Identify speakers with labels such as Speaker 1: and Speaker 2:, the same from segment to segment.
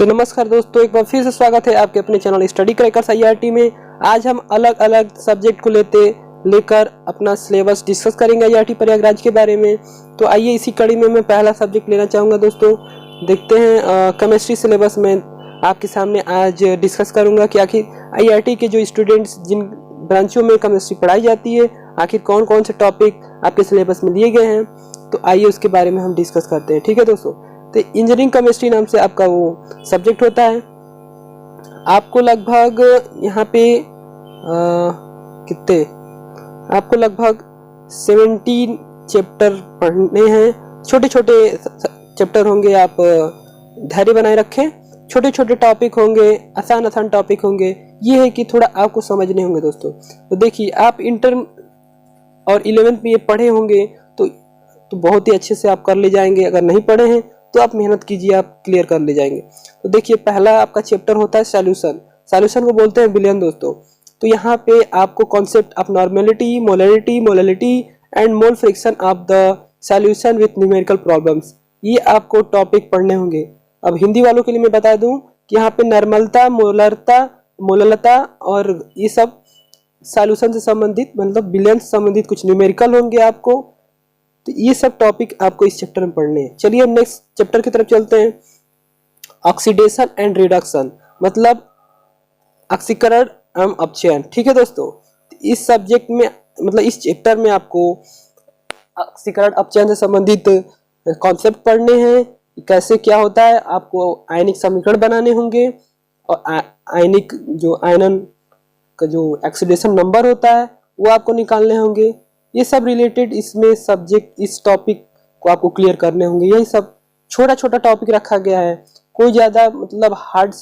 Speaker 1: तो नमस्कार दोस्तों, एक बार फिर से स्वागत है आपके अपने चैनल स्टडी क्रैकर्स आईआरटी में। आज हम अलग अलग सब्जेक्ट को लेकर अपना सिलेबस डिस्कस करेंगे आईआरटी प्रयागराज के बारे में। तो आइए इसी कड़ी में मैं पहला सब्जेक्ट लेना चाहूँगा दोस्तों। देखते हैं केमिस्ट्री सिलेबस में आपके सामने आज डिस्कस करूँगा कि आखिर आईआरटी के जो स्टूडेंट्स जिन ब्रांचों में केमिस्ट्री पढ़ाई जाती है आखिर कौन कौन से टॉपिक आपके सिलेबस में दिए गए हैं। तो आइए उसके बारे में हम डिस्कस करते हैं। ठीक है दोस्तों, तो इंजीनियरिंग केमिस्ट्री नाम से आपका वो सब्जेक्ट होता है। आपको लगभग यहाँ पे कितने आपको लगभग 17 चैप्टर पढ़ने हैं। छोटे छोटे चैप्टर होंगे, आप धैर्य बनाए रखें। छोटे छोटे टॉपिक होंगे, आसान आसान टॉपिक होंगे। ये है कि थोड़ा आपको समझने होंगे दोस्तों। तो देखिए, आप इंटर और 11th में ये पढ़े होंगे तो बहुत ही अच्छे से आप कर ले जाएंगे। अगर नहीं पढ़े हैं तो आप मेहनत कीजिए, आप क्लियर कर ले जाएंगे। तो देखिए, पहला आपका चैप्टर होता है सॉल्यूशन। सॉल्यूशन को बोलते हैं विलयन दोस्तों। तो यहाँ पे आपको concept of normality, molality and mole fraction of the solution with numerical problems, ये आपको टॉपिक पढ़ने होंगे। अब हिंदी वालों के लिए मैं बता दूं कि यहाँ पे नॉर्मलता, मोललता और ये सब सॉल्यूशन से संबंधित, मतलब विलयन से संबंधित कुछ न्यूमेरिकल होंगे आपको। तो ये सब टॉपिक आपको इस चैप्टर में पढ़ने हैं। चलिए अब नेक्स्ट चैप्टर की तरफ चलते हैं। ऑक्सीडेशन एंड रिडक्शन, मतलब ऑक्सीकरण एवं अपचयन। ठीक है दोस्तों, इस सब्जेक्ट में, मतलब इस चैप्टर में आपको ऑक्सीकरण अपचयन से संबंधित कॉन्सेप्ट पढ़ने हैं। कैसे क्या होता है, आपको आयनिक समीकरण बनाने होंगे और आयनिक जो आयनन का जो ऑक्सीडेशन नंबर होता है वो आपको निकालने होंगे। ये सब रिलेटेड इसमें सब्जेक्ट, इस टॉपिक को आपको क्लियर करने होंगे। यही सब छोटा छोटा टॉपिक रखा गया है। कोई ज़्यादा मतलब हार्ड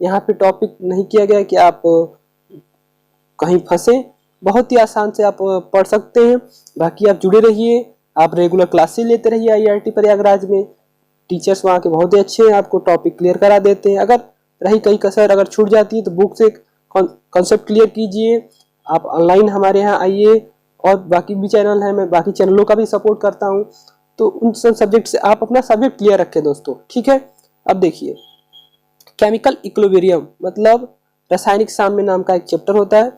Speaker 1: यहाँ पे टॉपिक नहीं किया गया कि आप कहीं फंसे। बहुत ही आसान से आप पढ़ सकते हैं। बाकी आप जुड़े रहिए, आप रेगुलर क्लासेस लेते रहिए आईआरटी प्रयागराज में। टीचर्स वहाँ के बहुत ही अच्छे हैं, आपको टॉपिक क्लियर करा देते हैं। अगर रही कहीं कसर अगर छूट जाती है तो बुक से कॉन्सेप्ट क्लियर कीजिए। आप ऑनलाइन हमारे यहाँ आइए, और बाकी भी चैनल है, मैं बाकी चैनलों का भी सपोर्ट करता हूँ। तो उन सब सब्जेक्ट से आप अपना सब्जेक्ट क्लियर रखें दोस्तों। ठीक है, अब देखिए, केमिकल इक्विलिब्रियम मतलब रासायनिक साम्य नाम का एक चैप्टर होता है।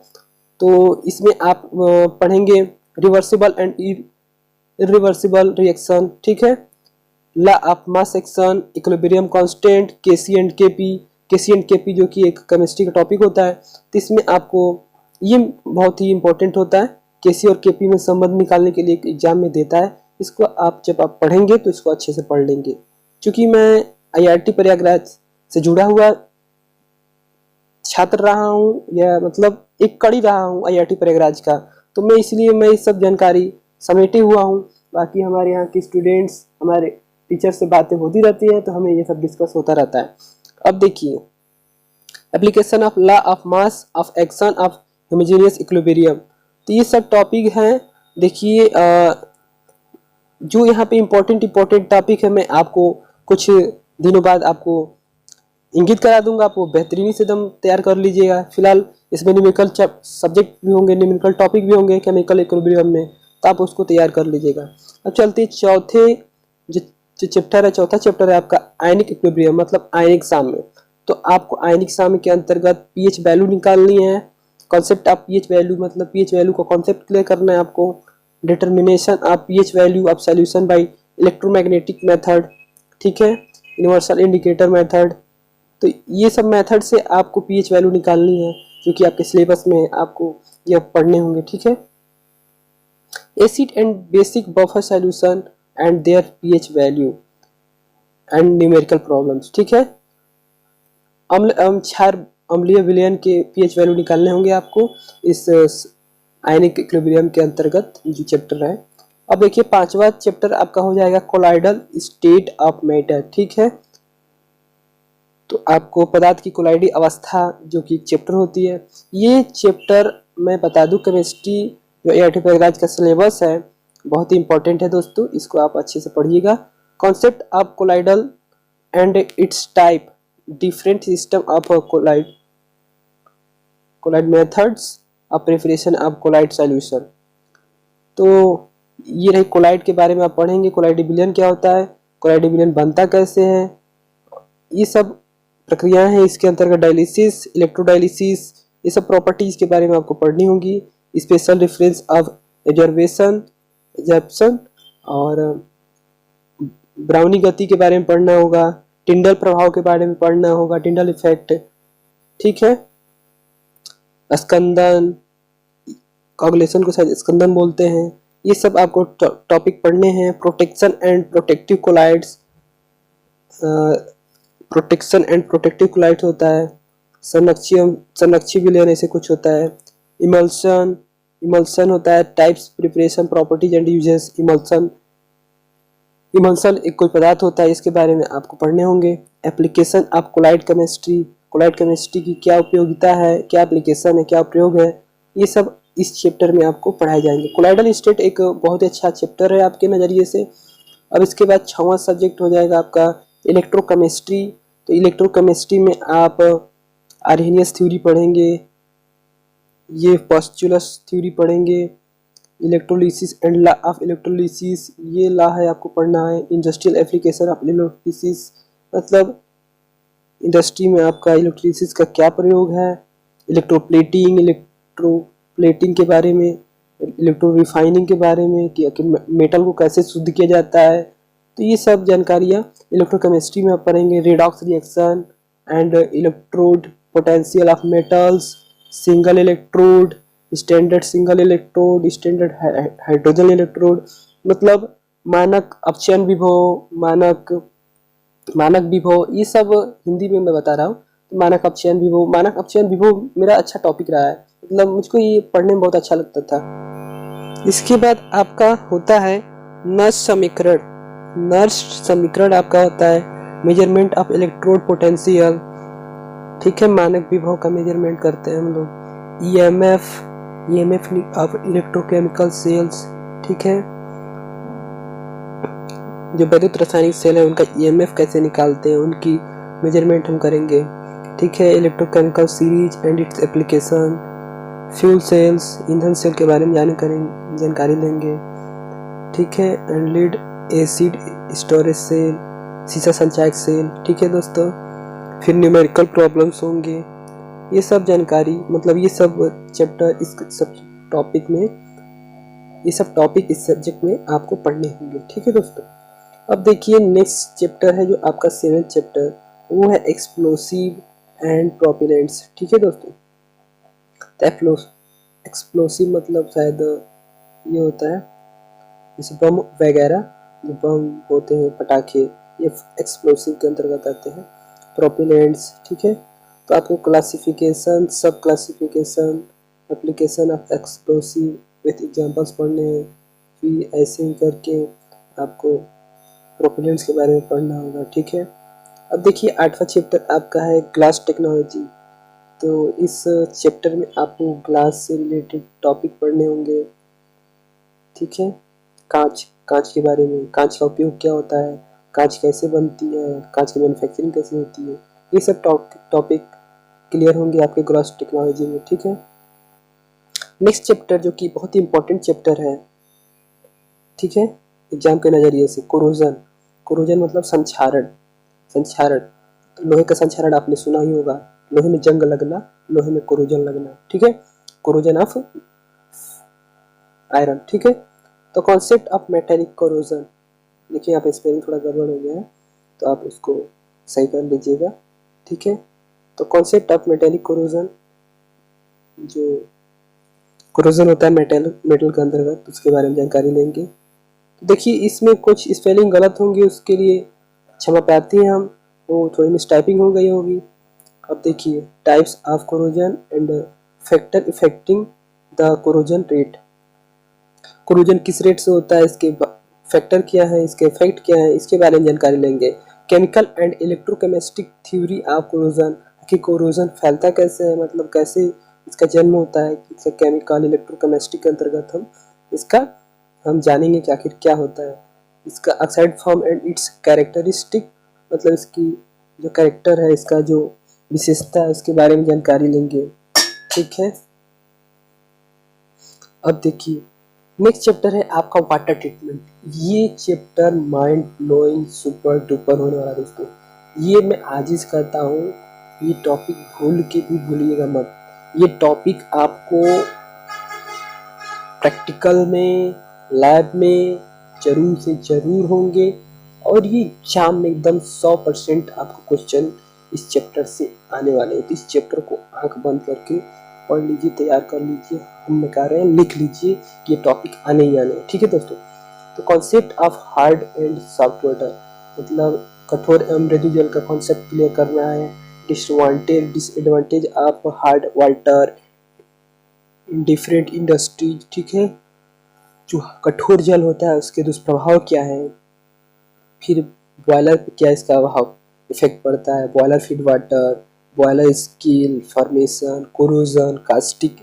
Speaker 1: तो इसमें आप पढ़ेंगे रिवर्सिबल एंड इरिवर्सिबल रिएक्शन। ठीक है, law of mass action, equilibrium constant, KC and KP जो कि एक केमिस्ट्री का टॉपिक होता है। तो इसमें आपको ये बहुत ही इंपॉर्टेंट होता है। केसी और केपी में संबंध निकालने के लिए एग्जाम में देता है। इसको आप जब आप पढ़ेंगे तो इसको अच्छे से पढ़ लेंगे। क्योंकि मैं आईआरटी प्रयागराज से जुड़ा हुआ छात्र रहा हूँ, या मतलब एक कड़ी रहा हूँ आईआरटी प्रयागराज का, तो मैं इसलिए मैं इस सब जानकारी समेटे हुआ हूँ। बाकी हमारे यहाँ के स्टूडेंट्स, हमारे टीचर से बातें होती रहती हैं, तो हमें ये सब डिस्कस होता रहता है। अब देखिए, application of law of mass of action of homogeneous equilibrium. तो ये सब टॉपिक हैं। देखिए, जो यहाँ पे इम्पोर्टेंट टॉपिक है, मैं आपको कुछ दिनों बाद आपको इंगित करा दूंगा। आप वो बेहतरीनी से दम तैयार कर लीजिएगा। फिलहाल इसमें न्यूमेरिकल सब्जेक्ट भी होंगे, न्यूमेरिकल टॉपिक भी होंगे केमिकल इक्विलिब्रियम में, तो आप उसको तैयार कर लीजिएगा। अब चलते चौथे जो चैप्टर है, चौथा चैप्टर है आपका आयनिक इक्विलिब्रियम, मतलब आयनिक साम्य। तो आपको आयनिक साम्य के अंतर्गत पीएच वैल्यू निकालनी है। कॉन्सेप्ट ऑफ पीएच वैल्यू, मतलब पीएच वैल्यू का कॉन्सेप्ट क्लियर करना है आपको। Determination of pH value of solution bye electromagnetic method. ठीक है, यूनिवर्सल इंडिकेटर मेथड। तो ये सब मेथड से आपको पीएच वैल्यू निकालनी है, जो कि आपके सिलेबस में आपको ये पढ़ने होंगे। ठीक है, acid and basic buffer solution and their pH value and numerical problems. ठीक है, क्षार अम्लीय विलयन के पीएच वैल्यू निकालने होंगे आपको इस आयनिक इक्विलिब्रियम के अंतर्गत जो चैप्टर है। अब देखिए, पांचवा चैप्टर आपका हो जाएगा कोलाइडल स्टेट ऑफ मैटर। ठीक है, तो आपको पदार्थ की कोलाइडी अवस्था जो कि चैप्टर होती है, ये चैप्टर मैं बता दूं केमिस्ट्री जो आईआरटी प्रयागराज का सिलेबस है बहुत ही इंपॉर्टेंट है दोस्तों। इसको आप अच्छे से पढ़िएगा। Concept of colloidal and its type, different system of colloid methods of preparation of colloid solution. तो ये रही कोलाइड के बारे में आप पढ़ेंगे। कोलाइड विलयन क्या होता है, कोलाइड विलयन बनता कैसे है, ये सब प्रक्रियाएं हैं इसके अंतर्गत डायलिसिस, इलेक्ट्रोडायलिसिस, ये सब प्रॉपर्टीज के बारे में आपको पढ़नी होगी। स्पेशल रेफरेंस ऑफ एजर्प्शन और ब्राउनी गति के बारे में पढ़ना होगा, टिंडल प्रभाव के बारे में पढ़ना होगा, टिंडल इफेक्ट, ठीक है। स्कंदन, कोगुलेशन को शायद स्कंदन बोलते हैं, ये सब आपको टॉपिक पढ़ने हैं। Protection and protective colloids, protection and protective colloids होता है। संरक्षी विलयन ऐसे कुछ होता है। इमल्सन, इमल्सन होता है। Types, preparation, properties and uses. Emulsion एक कोई पदार्थ होता है, इसके बारे में आपको पढ़ने होंगे। Application of colloid chemistry, colloid chemistry की क्या उपयोगिता है, क्या एप्लीकेशन है, क्या प्रयोग है, ये सब इस चैप्टर में आपको पढ़ाए जाएंगे। कोलाइडल स्टेट एक बहुत ही अच्छा चैप्टर है आपके नज़रिए से। अब इसके बाद 6वां सब्जेक्ट हो जाएगा आपका इलेक्ट्रोकेमिस्ट्री। तो इलेक्ट्रोकेमिस्ट्री में आप आर्हेनियस थ्योरी पढ़ेंगे, ये पोस्टुलस थ्योरी पढ़ेंगे, electrolysis and law of electrolysis, ये लॉ है आपको पढ़ना है। इंडस्ट्रियल एप्लीकेशन ऑफ इलेक्ट्रोलिसिस, मतलब इंडस्ट्री में आपका इलेक्ट्रोलिसिस का क्या प्रयोग है। इलेक्ट्रोप्लेटिंग, इलेक्ट्रोप्लेटिंग के बारे में, इलेक्ट्रो रिफाइनिंग के बारे में कि मेटल को कैसे शुद्ध किया जाता है, तो ये सब जानकारियाँ इलेक्ट्रोकेमिस्ट्री में आप पढ़ेंगे। Redox reaction and electrode potential of metals, single electrode, standard single electrode, standard hydrogen electrode, मतलब मानक अपचयन विभव, मानक विभव, ये सब हिंदी में मैं बता रहा हूँ। मानक अपचयन विभव मेरा अच्छा टॉपिक रहा है, मतलब मुझको ये पढ़ने में बहुत अच्छा लगता था। इसके बाद आपका होता है नर्स समीकरण। नर्स समीकरण आपका होता है मेजरमेंट ऑफ इलेक्ट्रोड पोटेंशियल, ठीक है। मानक विभव का मेजरमेंट करते हैं हम लोग। ईएमएफ ऑफ इलेक्ट्रोकेमिकल सेल्स, ठीक है। जो वैद्युत रासायनिक सेल है उनका ईएमएफ कैसे निकालते हैं, उनकी मेजरमेंट हम करेंगे, ठीक है। Electrochemical series and its application, fuel cells, ईंधन सेल के बारे में जानकारी लेंगे, ठीक है। And lead acid storage cell, सीसा संचायक सेल, ठीक है दोस्तों। फिर न्यूमेरिकल प्रॉब्लम्स होंगे, ये सब जानकारी, मतलब ये सब चैप्टर इस सब टॉपिक में, ये सब टॉपिक इस सब्जेक्ट में आपको पढ़ने होंगे, ठीक है दोस्तों। अब देखिए नेक्स्ट चैप्टर है जो आपका 7th चैप्टर, वो है एक्सप्लोसिव एंड प्रोपेलेंट्स, ठीक है दोस्तों। तो एक्सप्लोसिव मतलब शायद ये होता है जैसे बम वगैरह, जो बम होते हैं पटाखे, ये एक्सप्लोसिव के अंतर्गत आते हैं। प्रोपेलेंट्स, ठीक है। तो आपको क्लासिफिकेशन, सब classification, application of explosive with examples पढ़ने हैं। फिर ऐसे ही करके आपको प्रोपेलेंट्स के बारे में पढ़ना होगा, ठीक है। अब देखिए 8वां चैप्टर आपका है ग्लास टेक्नोलॉजी। तो इस चैप्टर में आपको ग्लास से रिलेटेड टॉपिक पढ़ने होंगे, ठीक है। कांच के बारे में, कांच का उपयोग क्या होता है, कांच कैसे बनती है, कांच की मैन्युफैक्चरिंग कैसे होती है, ये सब टॉपिक क्लियर होंगे आपके ग्लास टेक्नोलॉजी में, ठीक है। नेक्स्ट चैप्टर जो कि बहुत ही इंपॉर्टेंट चैप्टर है, ठीक है, एग्जाम के नज़रिए से, कोरोजन मतलब संक्षारण। तो लोहे का संक्षारण आपने सुना ही होगा, लोहे में जंग लगना, लोहे में कोरोजन लगना, ठीक है। कोरोजन ऑफ आयरन, ठीक है। तो कॉन्सेप्ट ऑफ मेटेलिक कोरोजन, देखिए यहाँ पे स्पेलिंग थोड़ा गड़बड़ हो गया है, तो आप उसको सही कर लीजिएगा, ठीक है। तो कॉन्सेप्ट ऑफ मेटेलिक कोरोजन, जो कोरोजन होता है मेटल के अंतर्गत, उसके बारे में जानकारी लेंगे। तो देखिए इसमें कुछ स्पेलिंग गलत होंगी, उसके लिए क्षमा प्रार्थी हैं हम, वो थोड़ी मिस टाइपिंग हो गई होगी। अब देखिए types of corrosion and factor affecting the corrosion rate. Corrosion किस रेट से होता है, इसके फैक्टर क्या है, इसके इफेक्ट क्या है, इसके बारे में जानकारी लेंगे। Chemical and electrochemistic theory of corrosion, कि कोरोजन फैलता कैसे है, मतलब कैसे इसका जन्म होता है, इसका केमिकल इलेक्ट्रोकेमिस्ट्री के अंतर्गत हम जानेंगे कि आखिर क्या होता है। इसका oxide form and it's characteristic, मतलब इसकी जो कैरेक्टर है, इसका जो विशेषता है, उसके बारे में जानकारी लेंगे, ठीक है। अब देखिए नेक्स्ट चैप्टर है आपका वाटर ट्रीटमेंट। ये chapter mind blowing super duper होने वाला दोस्तों। ये मैं आजिज़ करता हूँ, ये टॉपिक भूल के भी भूलिएगा मत। ये टॉपिक आपको प्रैक्टिकल में, लैब में ज़रूर से ज़रूर होंगे और ये एग्जाम में एकदम 100% आपको क्वेश्चन इस चैप्टर से आने वाले हैं। तो इस चैप्टर को आंख बंद करके पढ़ लीजिए, तैयार कर लीजिए। हम कह रहे हैं लिख लीजिए कि ये टॉपिक आने ही आने हैं। ठीक है दोस्तों। तो concept of hard and soft water, मतलब कठोर एवं मृदु जल का कॉन्सेप्ट क्लियर करना है। Disadvantage of hard water in different industries, ठीक है। जो कठोर जल होता है उसके दुष्प्रभाव क्या है, फिर बॉयलर पे क्या इसका इफेक्ट पड़ता है, boiler feed water, boiler skill formation, corrosion, caustic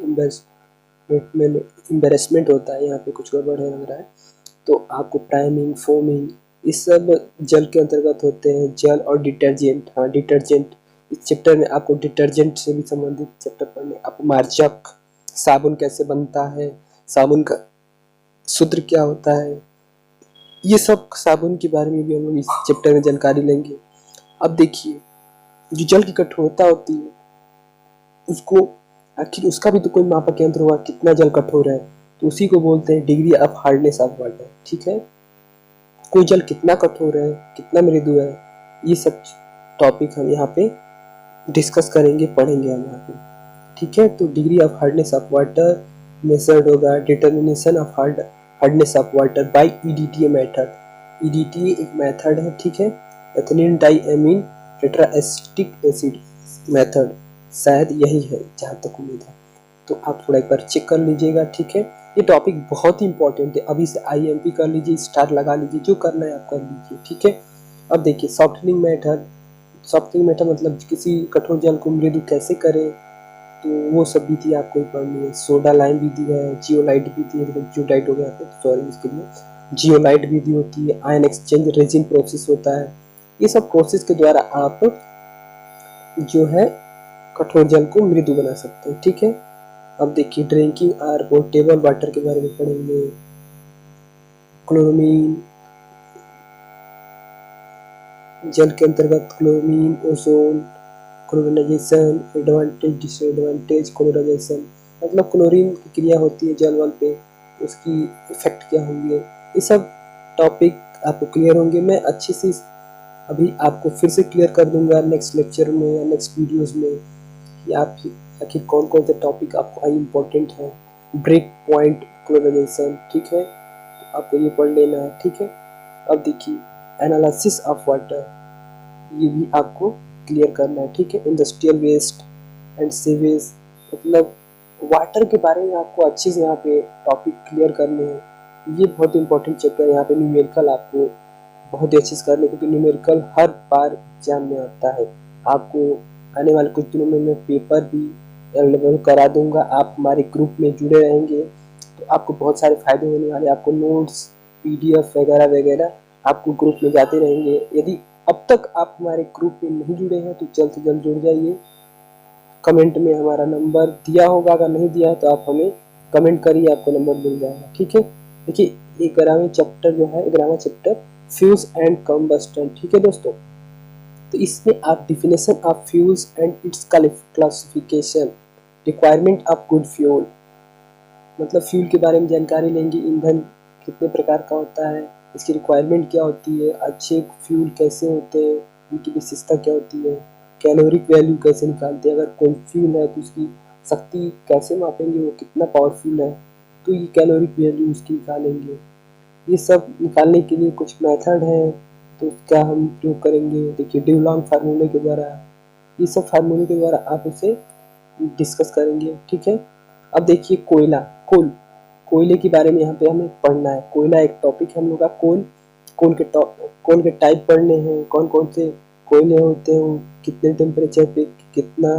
Speaker 1: embarrassment होता है। यहाँ पे कुछ गड़बड़ है लग रहा है। तो आपको प्राइमिंग, फोमिंग, इस सब जल के अंतर्गत होते हैं। जल और डिटर्जेंट, हाँ डिटर्जेंट, इस चैप्टर में आपको डिटर्जेंट से भी संबंधित चैप्टर पढ़ने। आपको मार्जक, साबुन कैसे बनता है, साबुन का सूत्र क्या होता है, ये सब साबुन के बारे में भी हम लोग इस चैप्टर में जानकारी लेंगे। अब देखिए, जो जल की कठोरता होती है उसको आखिर उसका भी तो कोई मापक यंत्र होगा, कितना जल कठोर है, तो उसी को बोलते हैं degree of hardness of water. ठीक है, कोई जल कितना कठोर है, कितना मृदु है, ये सब टॉपिक हम यहाँ पे डिस्कस करेंगे, पढ़ेंगे हम यहाँ पे। ठीक है, तो degree of hardness of water method होगा determination of hardness of water by EDTA method. EDTA एक मेथड है, ठीक है, ethylene diamine tetraacetic acid method, शायद यही है जहाँ तक उम्मीद है। तो आप थोड़ा एक बार चेक कर लीजिएगा। ठीक है, ये टॉपिक बहुत ही इंपॉर्टेंट है, अभी से आईएमपी कर लीजिए, स्टार लगा लीजिए, जो करना है आप कर लीजिए। ठीक है, अब देखिए सॉफ्टनिंग मेथड। सॉफ्टनिंग मेथड मतलब किसी कठोर जल को मृदु कैसे करें, तो वो सब विधि आपको पढ़नी है। सोडा लाइम विधि है, जियोलाइट विधि है, जियोलाइट हो गया तो सॉरी इसके लिए, जियोलाइट विधि होती है, आयन एक्सचेंज रेजिन प्रोसेस होता है। ये सब प्रोसेस के द्वारा आप जो है कठोर जल को मृदु बना सकते हैं। ठीक है, अब देखिए ड्रिंकिंग और पोर्टेबल वाटर के बारे में पढ़ेंगे। क्लोरीन, जल के अंतर्गत क्लोरीन, ओजोन, क्लोरिनाइजेशन, एडवांटेज डिसएडवांटेज क्लोरिनाइजेशन, मतलब क्लोरीन की क्रिया होती है जल वल पे, उसकी इफेक्ट क्या होंगे, ये सब टॉपिक आपको क्लियर होंगे। मैं अच्छे से अभी आपको फिर से क्लियर कर दूंगा नेक्स्ट लेक्चर में या नेक्स्ट वीडियोस में कि आप आखिर कौन कौन से टॉपिक आपको इम्पोर्टेंट है। ब्रेक पॉइंट क्लोरिनाइजेशन, ठीक है, तो आपको ये पढ़ लेना है। ठीक है, अब देखिए एनालिसिस ऑफ वाटर, ये भी आपको क्लियर करना है। ठीक है, इंडस्ट्रियल वेस्ट एंड सीवेज, मतलब वाटर के बारे में आपको अच्छे से यहाँ पे टॉपिक क्लियर करने हैं। ये बहुत इंपॉर्टेंट चैप्टर है। यहाँ पे न्यूमेरिकल आपको बहुत ही अच्छे से करने, क्योंकि न्यूमेरिकल हर बार एग्जाम में आता है। आपको आने वाले कुछ दिनों में मैं पेपर भी अवेलेबल करा दूंगा। आप हमारे ग्रुप में जुड़े रहेंगे तो आपको बहुत सारे फायदे होने वाले। आपको नोट्स, पीडीएफ वगैरह वगैरह आपको ग्रुप में जाते रहेंगे। यदि अब तक आप हमारे ग्रुप में नहीं जुड़े हैं तो जल्द से जल्द जुड़ जाइए। कमेंट में हमारा नंबर दिया होगा, अगर नहीं दिया है तो आप हमें कमेंट करिए, आपको नंबर मिल जाएगा। ठीक है, देखिए 11वां चैप्टर जो है, 11वां चैप्टर फ्यूल्स एंड कंबस्टन। ठीक है दोस्तों, तो इसमें आप definition of fuels and it's classification, requirement of good fuel, मतलब फ्यूल के बारे में जानकारी लेंगे। ईंधन कितने प्रकार का होता है, इसकी रिक्वायरमेंट क्या होती है, अच्छे फ्यूल कैसे होते हैं, उनकी विशेषता क्या होती है, कैलोरिक वैल्यू कैसे निकालते हैं, अगर कोई फ्यूल है तो उसकी शक्ति कैसे मापेंगे, वो कितना पावरफुल है, तो ये कैलोरिक वैल्यू उसकी निकालेंगे। ये सब निकालने के लिए कुछ मेथड है, तो क्या हम प्रयोग करेंगे, देखिए ड्यूलॉन्ग फार्मूले के द्वारा, ये सब फार्मूले के द्वारा आप उसे डिस्कस करेंगे। ठीक है, अब देखिए कोयले के बारे में यहाँ पे हमें पढ़ना है। कोयला एक टॉपिक है हम लोग का। कोल के टाइप पढ़ने हैं, कौन कौन से कोयले होते हैं, कितने टेम्परेचर पे कितना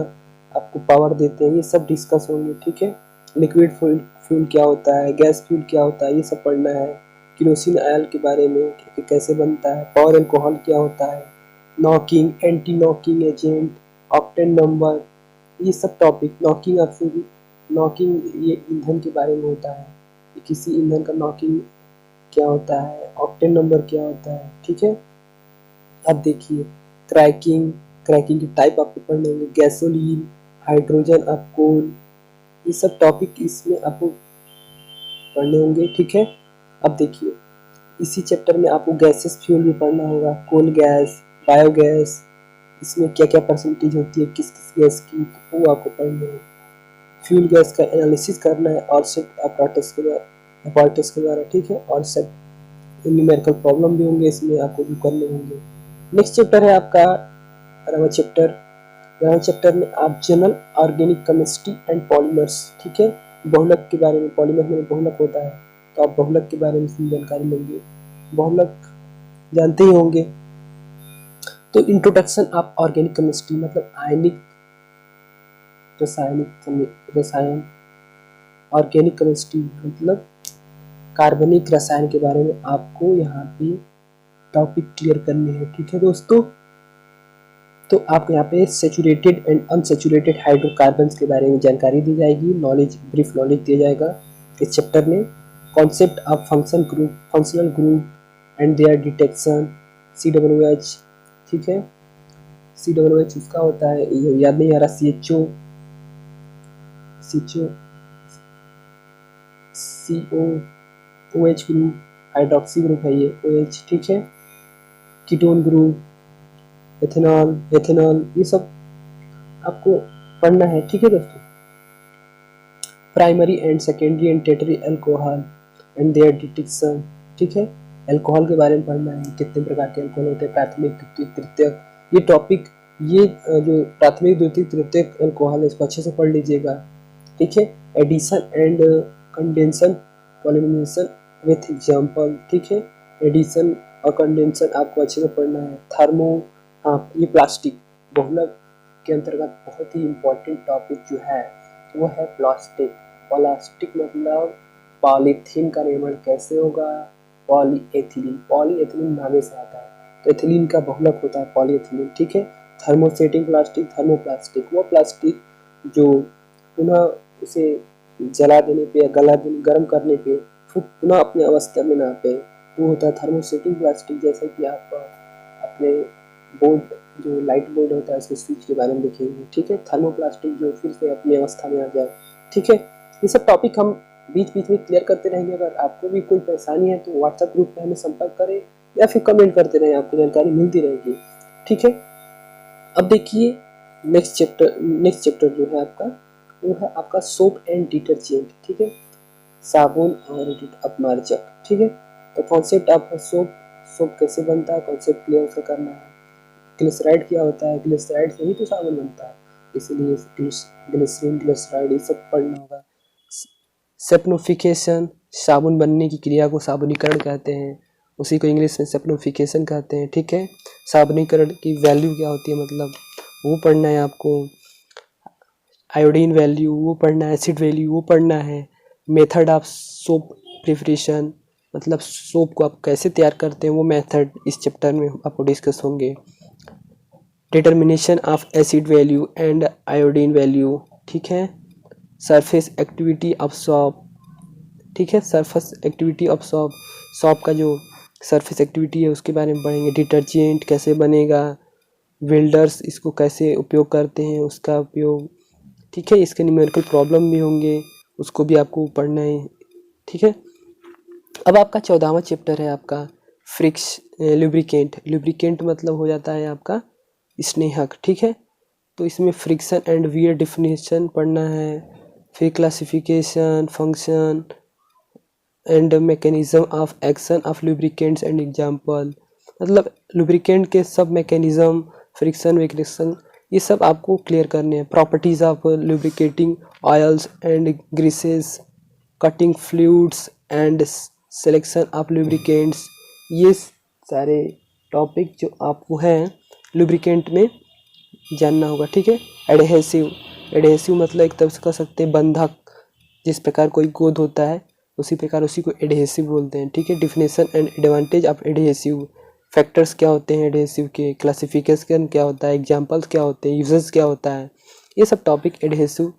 Speaker 1: आपको पावर देते हैं, ये सब डिस्कस होंगे। ठीक है, लिक्विड फ्यूल क्या होता है, गैस फ्यूल क्या होता है, ये सब पढ़ना है। केरोसिन ऑयल के बारे में कि कैसे बनता है, पावर एल्कोहल क्या होता है, knocking, anti knocking agent, octane number, ये सब टॉपिक। नॉकिंग ये ईंधन के बारे में होता है, किसी ईंधन का नॉकिंग क्या होता है, ऑक्टेन नंबर क्या होता है। ठीक है, अब देखिए क्रैकिंग, क्रैकिंग के टाइप आपको पढ़ने होंगे, गैसोलीन, हाइड्रोजन ऑफ कोल, ये सब टॉपिक इसमें आपको पढ़ने होंगे। ठीक है, अब देखिए इसी चैप्टर में आपको गैसेस फ्यूल भी पढ़ना होगा, कोल गैस, बायोगैस, इसमें क्या क्या परसेंटेज होती है किस किस गैस की, तो वो आपको पढ़ना है। फ्यूल गैस का एनालिसिस करना है और सेट अपॉर्टस के द्वारा। ठीक है, और सेट न्यूमेरिकल प्रॉब्लम भी होंगे इसमें आपको भी करने होंगे। नेक्स्ट चैप्टर है आपका रवा चैप्टर। रवा चैप्टर में आप general organic chemistry and polymers, ठीक है, बहुलक के बारे में, पॉलीमर में बहुलक होता है तो आप बहुलक के बारे में जानकारी लेंगे। बहुलक जानते ही होंगे। तो इंट्रोडक्शन ऑफ ऑर्गेनिक केमिस्ट्री मतलब आयनिक रसायन, ऑर्गेनिक केमिस्ट्री मतलब कार्बनिक रसायन के बारे में आपको यहाँ पे टॉपिक क्लियर करने हैं। ठीक है दोस्तों, तो आपको यहाँ पे सेचुरेटेड एंड अनसेचुरेटेड हाइड्रोकार्बन्स के बारे में जानकारी दी जाएगी, नॉलेज, ब्रीफ नॉलेज दिया जाएगा इस चैप्टर में। Concept of functional group and their detection, COOH, ठीक है, COOH उसका होता है, याद नहीं आ रहा, CHO, COOH group, hydroxy group है ये OH, ठीक है, कीटोन ग्रुप, एथेनॉल, ये सब आपको पढ़ना है। ठीक है दोस्तों, primary and secondary and tertiary alcohol and their detection, ठीक है, अल्कोहल के बारे में पढ़ना है, कितने प्रकार के अल्कोहल होते हैं, प्राथमिक, द्वितीयक, तृतीयक, ये टॉपिक, ये जो प्राथमिक, द्वितीयक, तृतीयक अल्कोहल है इसको अच्छे से पढ़ लीजिएगा। ठीक है, addition and condensation, polymerization with example, ठीक है, एडिशन और कंडेंसन आपको अच्छे से पढ़ना है। थर्मो, हाँ, ये प्लास्टिक बहुलक के अंतर्गत बहुत ही इम्पोर्टेंट टॉपिक जो है वो है प्लास्टिक। प्लास्टिक मतलब पॉलीथीन का निर्माण कैसे होगा, पॉलीएथिलीन नामे से आता है, तो एथिलीन का बहुलक होता है पॉलीएथिलीन। ठीक है, थर्मोसेटिंग प्लास्टिक, थर्मोप्लास्टिक वो प्लास्टिक जो पुनः उसे जला देने पे या गर्म करने पे पुनः अपने अवस्था में ना पे, वो होता है थर्मोसेटिंग प्लास्टिक। जैसे कि आप अपने बोर्ड, जो लाइट बोर्ड होता है उसके स्विच के बारे में देखेंगे। ठीक है, थर्मोप्लास्टिक जो फिर से अपनी अवस्था में आ जाए। ठीक है, ये सब टॉपिक हम बीच बीच में क्लियर करते रहेंगे। अगर आपको भी कोई परेशानी है तो व्हाट्सएप ग्रुप पे हमें संपर्क करें या फिर कमेंट करते रहें, आपको जानकारी मिलती रहेगी। ठीक है, अब देखिए नेक्स्ट चैप्टर जो है आपका वो है आपका सोप एंड डिटर्जेंट। ठीक है, साबुन और अपमार्जक। ठीक है, तो कॉन्सेप्ट आपका सोप कैसे बनता है, कॉन्सेप्ट क्लियर उसका करना है। ग्लिसराइड क्या होता है, ग्लिसराइड से ही तो साबुन बनता है, इसीलिए ग्लिसरीन, ग्लिसराइड ये सब पढ़ना होगा। सेप्निफिकेशन, साबुन बनने की क्रिया को साबुनीकरण कहते हैं, उसी को इंग्लिश में सेप्निफिकेशन कहते हैं। ठीक है, साबुनीकरण की वैल्यू क्या होती है मतलब वो पढ़ना है आपको, आयोडीन वैल्यू वो पढ़ना है, एसिड वैल्यू वो पढ़ना है, मेथड ऑफ सोप प्रिपरेशन मतलब सोप को आप कैसे तैयार करते हैं वो मेथड इस चैप्टर में आपको डिस्कस होंगे। Determination of acid value and iodine value, ठीक है, सरफेस एक्टिविटी ऑफ सॉप, ठीक है, सरफेस एक्टिविटी ऑफ सॉप का जो सरफेस एक्टिविटी है उसके बारे में पढ़ेंगे। डिटर्जेंट कैसे बनेगा, वेल्डर्स इसको कैसे उपयोग करते हैं उसका उपयोग, ठीक है, इसके न्यूमेरिकल प्रॉब्लम भी होंगे उसको भी आपको पढ़ना है। ठीक है, अब आपका 14वां चैप्टर है आपका लुब्रिकेंट मतलब हो जाता है आपका स्नेहक। ठीक है, तो इसमें फ्रिक्शन एंड वियर डिफिनेशन पढ़ना है, फिर classification, function and mechanism of action of lubricants and example मतलब लुब्रिकेंट के सब मैकेनिज्म, फ्रिक्शन, वेक्रेशन ये सब आपको क्लियर करने हैं। Properties of lubricating oils and greases, cutting fluids and selection of lubricants, ये सारे टॉपिक जो आपको हैं लुब्रिकेंट में जानना होगा। ठीक है, एडहेसिव मतलब एक तरह से कह सकते हैं बंधक, जिस प्रकार कोई गोंद होता है उसी प्रकार उसी को एडहेसिव बोलते हैं। ठीक है, definition and advantage of adhesive, factors क्या होते हैं एडहेसिव के, क्लासिफिकेशन क्या होता है, एग्जांपल्स क्या होते हैं, यूजेस क्या होता है, ये सब टॉपिक एडहेसिव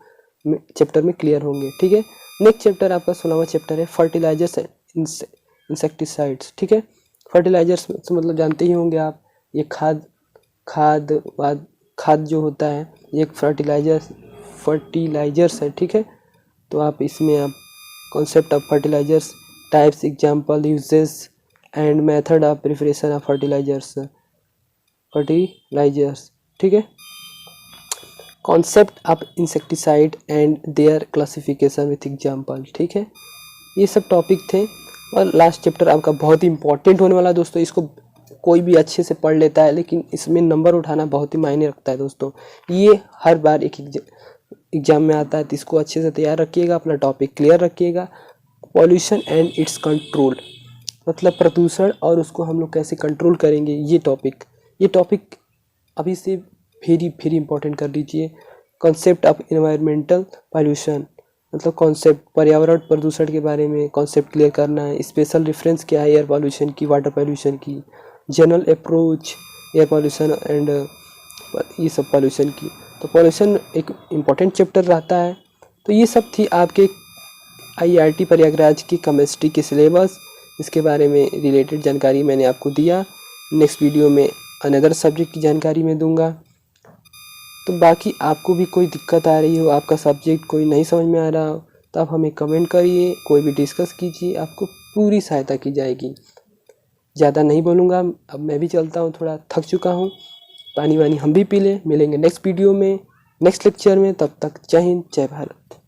Speaker 1: में चैप्टर में क्लियर होंगे। ठीक है, नेक्स्ट चैप्टर आपका 16वां चैप्टर है फर्टिलाइजर्स एंड इंसेक्टिसाइड्स। ठीक है, फर्टिलाइजर्स मतलब जानते ही होंगे आप, ये खाद खाद जो होता है ये एक फर्टिलाइजर्स है, ठीक है। तो आप इसमें आप concept of fertilizers, types, example, uses and method of preparation of fertilizers, ठीक है। Concept of insecticide and their classification with example, ठीक है। ये सब टॉपिक थे। और लास्ट चैप्टर आपका बहुत ही इंपॉर्टेंट होने वाला है दोस्तों। इसको कोई भी अच्छे से पढ़ लेता है, लेकिन इसमें नंबर उठाना बहुत ही मायने रखता है दोस्तों। ये हर बार एक एग्जाम में आता है, तो इसको अच्छे से तैयार रखिएगा, अपना टॉपिक क्लियर रखिएगा। पॉल्यूशन एंड इट्स कंट्रोल, मतलब प्रदूषण और उसको हम लोग कैसे कंट्रोल करेंगे, ये टॉपिक अभी से वेरी इंपॉर्टेंट कर लीजिए। कॉन्सेप्ट ऑफ इन्वायरमेंटल पॉल्यूशन, मतलब कॉन्सेप्ट पर्यावरण प्रदूषण के बारे में कॉन्सेप्ट क्लियर करना है। स्पेशल रेफरेंस क्या है एयर पॉल्यूशन की, वाटर पॉल्यूशन की, general approach air pollution and ये सब पॉल्यूशन की। तो पॉल्यूशन एक इम्पॉर्टेंट चैप्टर रहता है। तो ये सब थी आपके IIT प्रयागराज की केमिस्ट्री के सिलेबस। इसके बारे में रिलेटेड जानकारी मैंने आपको दिया। नेक्स्ट वीडियो में अनदर सब्जेक्ट की जानकारी मैं दूंगा। तो बाकी आपको भी कोई दिक्कत आ रही हो, आपका सब्जेक्ट कोई नहीं समझ में आ रहा हो, तो आप हमें कमेंट करिए, कोई भी डिस्कस कीजिए, आपको पूरी सहायता की जाएगी। ज़्यादा नहीं बोलूँगा, अब मैं भी चलता हूँ, थोड़ा थक चुका हूँ। पानी वानी हम भी पी लें। मिलेंगे नेक्स्ट वीडियो में, नेक्स्ट लेक्चर में। तब तक जय हिंद, जय भारत।